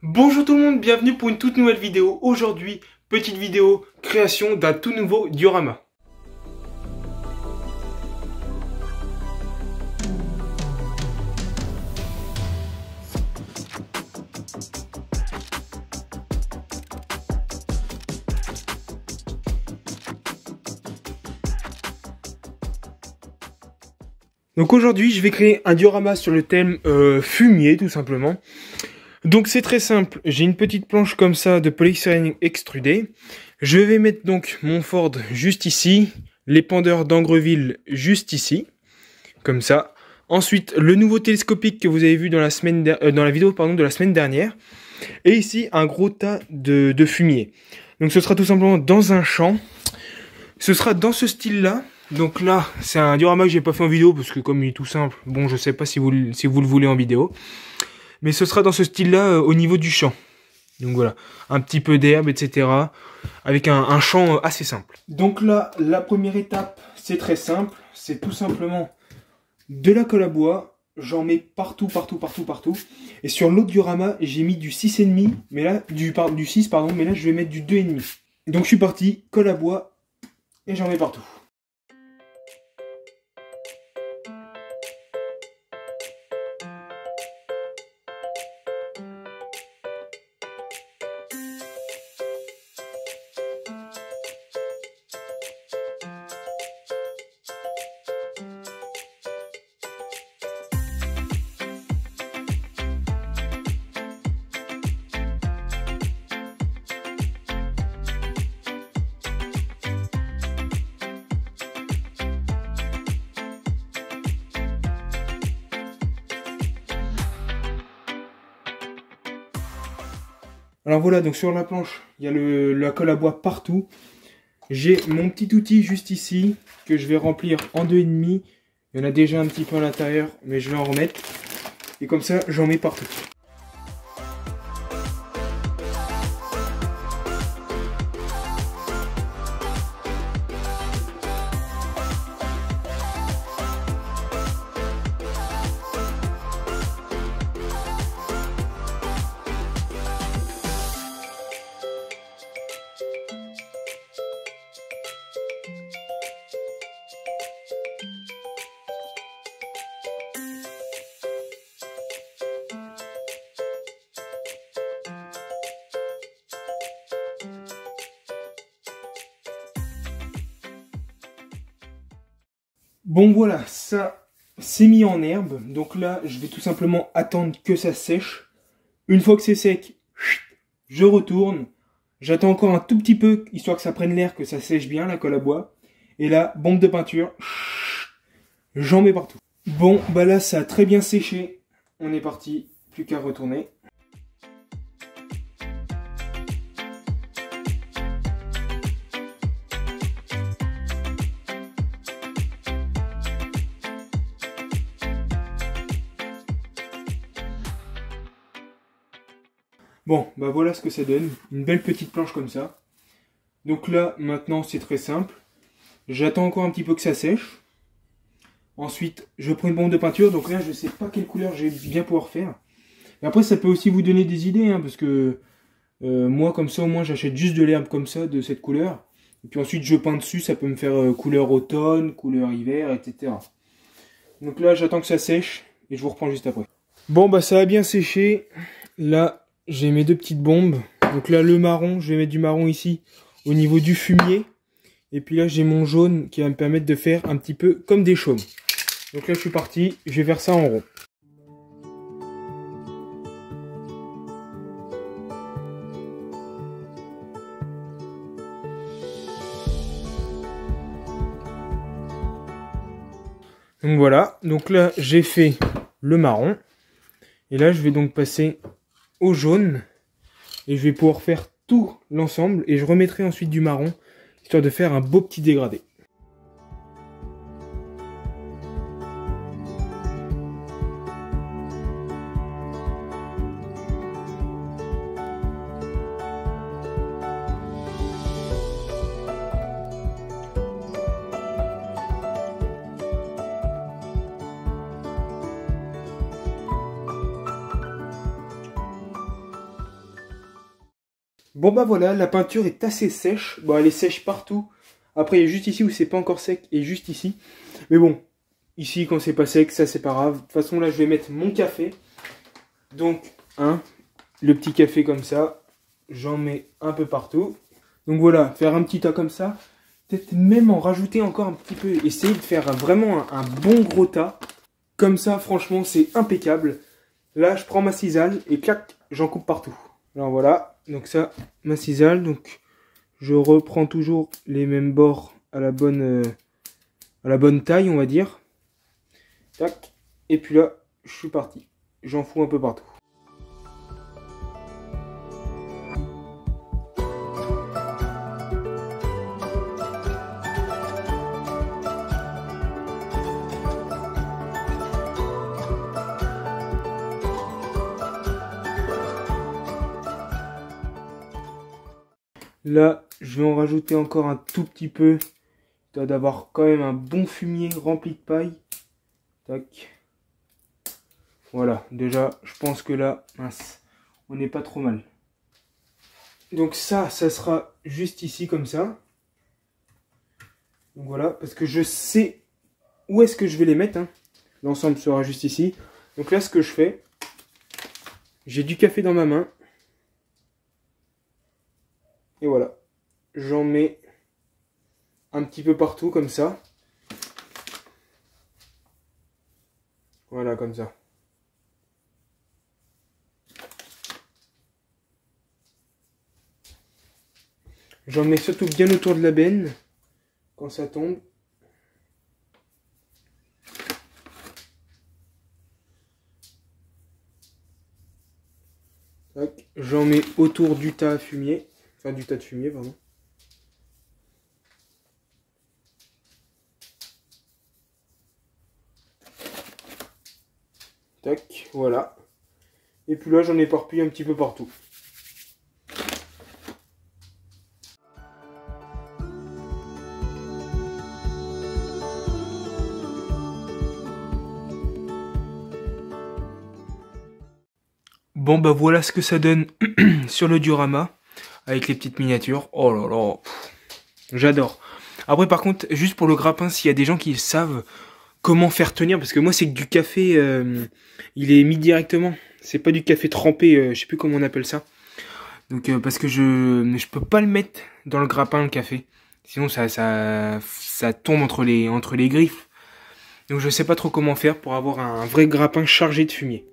Bonjour tout le monde, bienvenue pour une toute nouvelle vidéo. Aujourd'hui, petite vidéo, création d'un tout nouveau diorama. Donc aujourd'hui, je vais créer un diorama sur le thème fumier, tout simplement. Donc c'est très simple, j'ai une petite planche comme ça de polystyrène extrudé. Je vais mettre donc mon Ford juste ici, l'épandeur d'Angreville juste ici, comme ça. Ensuite, le nouveau télescopique que vous avez vu dans la vidéo de la semaine dernière. Et ici, un gros tas de fumier. Donc ce sera tout simplement dans un champ. Ce sera dans ce style-là. Donc là, c'est un diorama que j'ai pas fait en vidéo parce que comme il est tout simple, bon, je sais pas si vous le voulez en vidéo. Mais ce sera dans ce style-là au niveau du champ. Donc voilà, un petit peu d'herbe, etc. Avec un champ assez simple. Donc là, la première étape, c'est très simple. C'est tout simplement de la colle à bois. J'en mets partout. Et sur l'autre diorama, j'ai mis du 6,5. Mais là, du 6, pardon. Mais là, je vais mettre du 2,5. Donc je suis parti, colle à bois. Et j'en mets partout. Alors voilà, donc sur la planche, il y a la colle à bois partout. J'ai mon petit outil juste ici, que je vais remplir en 2,5. Il y en a déjà un petit peu à l'intérieur, mais je vais en remettre. Et comme ça, j'en mets partout. Bon voilà, ça c'est mis en herbe. Donc là, je vais tout simplement attendre que ça sèche. Une fois que c'est sec, je retourne. J'attends encore un tout petit peu, histoire que ça prenne l'air, que ça sèche bien la colle à bois. Et là, bombe de peinture, j'en mets partout. Bon, bah là ça a très bien séché. On est parti, plus qu'à retourner. Bon, bah voilà ce que ça donne. Une belle petite planche comme ça. Donc là, maintenant, c'est très simple. J'attends encore un petit peu que ça sèche. Ensuite, je prends une bombe de peinture. Donc là, je ne sais pas quelle couleur je vais bien pouvoir faire. Et après, ça peut aussi vous donner des idées. Hein, parce que moi, comme ça, au moins, j'achète juste de l'herbe comme ça, de cette couleur. Et puis ensuite, je peins dessus. Ça peut me faire couleur automne, couleur hiver, etc. Donc là, j'attends que ça sèche. Et je vous reprends juste après. Bon, bah ça a bien séché. Là... j'ai mes deux petites bombes. Donc là, le marron, je vais mettre du marron ici au niveau du fumier. Et puis là, j'ai mon jaune qui va me permettre de faire un petit peu comme des chaumes. Donc là, je suis parti. Je vais faire ça en rond. Donc voilà. Donc là, j'ai fait le marron. Et là, je vais donc passer au jaune et je vais pouvoir faire tout l'ensemble et je remettrai ensuite du marron histoire de faire un beau petit dégradé. Bon bah voilà, la peinture est assez sèche. Bon, elle est sèche partout. Après, il y a juste ici où c'est pas encore sec et juste ici. Mais bon, ici quand c'est pas sec, ça c'est pas grave. De toute façon là, je vais mettre mon café. Donc, le petit café comme ça. J'en mets un peu partout. Donc voilà, faire un petit tas comme ça. Peut-être même en rajouter encore un petit peu. Essayer de faire vraiment un bon gros tas. Comme ça, franchement, c'est impeccable. Là, je prends ma cisale et clac, j'en coupe partout. Alors voilà, donc ça, ma cisale. Donc, je reprends toujours les mêmes bords à la bonne taille, on va dire. Tac. Et puis là, je suis parti. J'en fous un peu partout. Là, je vais en rajouter encore un tout petit peu. Il doit d'avoir quand même un bon fumier rempli de paille. Tac. Voilà, déjà, je pense que là, mince, on n'est pas trop mal. Donc ça sera juste ici comme ça. Donc voilà, parce que je sais où est-ce que je vais les mettre. L'ensemble sera juste ici. Donc là, ce que je fais, j'ai du café dans ma main. Et voilà, j'en mets un petit peu partout comme ça. Voilà, comme ça. J'en mets surtout bien autour de la benne, quand ça tombe. J'en mets autour du tas à fumier. Enfin, du tas de fumier, pardon. Tac, voilà. Et puis là, j'en éparpille un petit peu partout. Bon bah voilà ce que ça donne sur le diorama avec les petites miniatures. Oh là là, j'adore. Après par contre, juste pour le grappin, s'il y a des gens qui savent comment faire tenir, parce que moi c'est que du café, il est mis directement. C'est pas du café trempé, je sais plus comment on appelle ça. Donc parce que je peux pas le mettre dans le grappin le café. Sinon ça tombe entre les griffes. Donc je sais pas trop comment faire pour avoir un vrai grappin chargé de fumier.